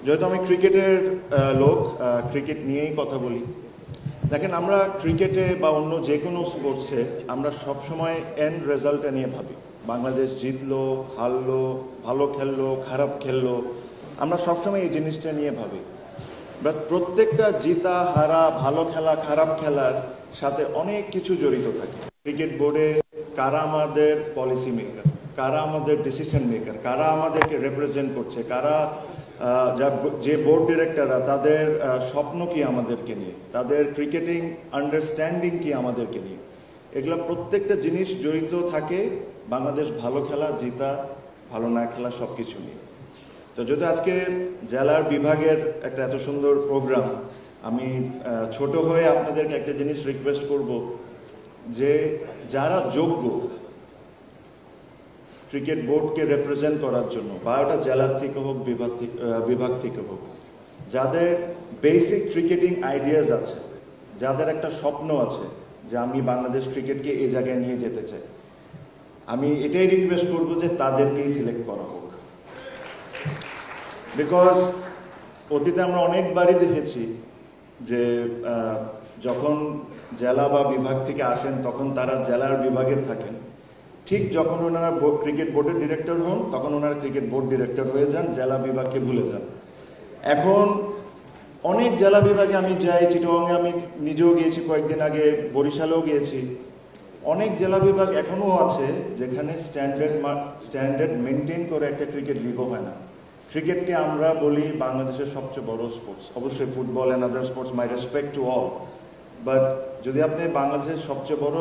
যেহেতু আমি ক্রিকেটের লোক, ক্রিকেট নিয়েই কথা বলি। দেখেন, আমরা ক্রিকেটে বা অন্য যে কোনো স্পোর্টসে আমরা সবসময় এন্ড রেজাল্টটা নিয়ে ভাবি। বাংলাদেশ জিতলো, হারলো, ভালো খেললো, খারাপ খেললো, আমরা সবসময় এই জিনিসটা নিয়ে ভাবি। বাট প্রত্যেকটা জিতা হারা, ভালো খেলা খারাপ খেলার সাথে অনেক কিছু জড়িত থাকে। ক্রিকেট বোর্ডে কারা আমাদের পলিসি মেকার, কারা আমাদের ডিসিশন মেকার, কারা আমাদেরকে রিপ্রেজেন্ট করছে, কারা যে বোর্ড ডিরেক্টররা তাদের স্বপ্ন কি আমাদেরকে নিয়ে, তাদের ক্রিকেটিং আন্ডারস্ট্যান্ডিং কি আমাদেরকে নিয়ে, এগুলো প্রত্যেকটা জিনিস জড়িত থাকে বাংলাদেশ ভালো খেলা জিতা ভালো না খেলা সব কিছু নিয়ে। তো যদি আজকে জেলার বিভাগের একটা এত সুন্দর প্রোগ্রাম, আমি ছোট হয়ে আপনাদেরকে একটা জিনিস রিকোয়েস্ট করব যে যারা যোগ্য ক্রিকেট বোর্ডকে রিপ্রেজেন্ট করার জন্য, বা ওটা জেলার থেকে হোক বিভাগ থেকে হোক, যাদের বেসিক ক্রিকেটিং আইডিয়াস আছে, যাদের একটা স্বপ্ন আছে যে আমি বাংলাদেশ ক্রিকেটকে এই জায়গায় নিয়ে যেতে চাই, আমি এটাই রিকোয়েস্ট করব যে তাদেরকেই সিলেক্ট করা হোক। বিকজ অতীতে আমরা অনেকবারই দেখেছি যে যখন জেলা বা বিভাগ থেকে আসেন তখন তারা জেলার বিভাগের থাকেন, ঠিক যখন ওনারা ক্রিকেট বোর্ডের ডিরেক্টর হন তখন ওনারা ক্রিকেট বোর্ড ডিরেক্টর হয়ে যান, জেলা বিভাগকে ভুলে যান। এখন অনেক জেলা বিভাগে আমি যাই, চিটাগংয়ে আমি নিজেও গিয়েছি, কয়েকদিন আগে বরিশালেও গিয়েছি। অনেক জেলা বিভাগ এখনও আছে যেখানে স্ট্যান্ডার্ড মেনটেন করে একটা ক্রিকেট লিগও হয় না। ক্রিকেটকে আমরা বলি বাংলাদেশের সবচেয়ে বড় স্পোর্টস, অবশ্যই football and other sports, my respect to all, but যদি আপনি বাংলাদেশের সবচেয়ে বড়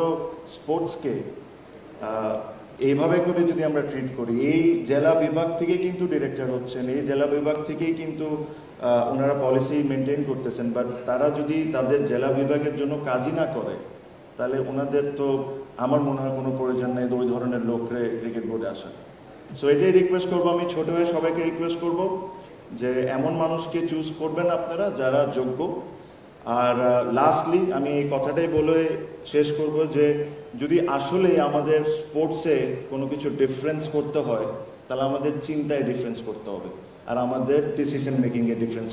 স্পোর্টসকে এইভাবে করে যদি আমরা ট্রিট করি, এই জেলা বিভাগ থেকে কিন্তু ডিরেক্টর হচ্ছেন, এই জেলা বিভাগ থেকেই কিন্তু ওনারা পলিসি মেনটেন করতেছেন, বাট তারা যদি তাদের জেলা বিভাগের জন্য কাজই না করে তাহলে ওনাদের তো আমার মনে হয় কোনো প্রয়োজন নেই ওই ধরনের লোকরে ক্রিকেট বোর্ডে আসা। সো এটাই রিকোয়েস্ট করবো, আমি ছোট হয়ে সবাইকে রিকোয়েস্ট করব যে এমন মানুষকে চুজ করবেন আপনারা যারা যোগ্য। আর লাস্টলি আমি এই কথাটাই বলে শেষ করব যে যদি আসলে আমাদের স্পোর্টসে কোনো কিছু ডিফারেন্স করতে হয় তাহলে আমাদের চিন্তায় ডিফারেন্স করতে হবে আর আমাদের ডিসিশন মেকিংয়ে ডিফারেন্স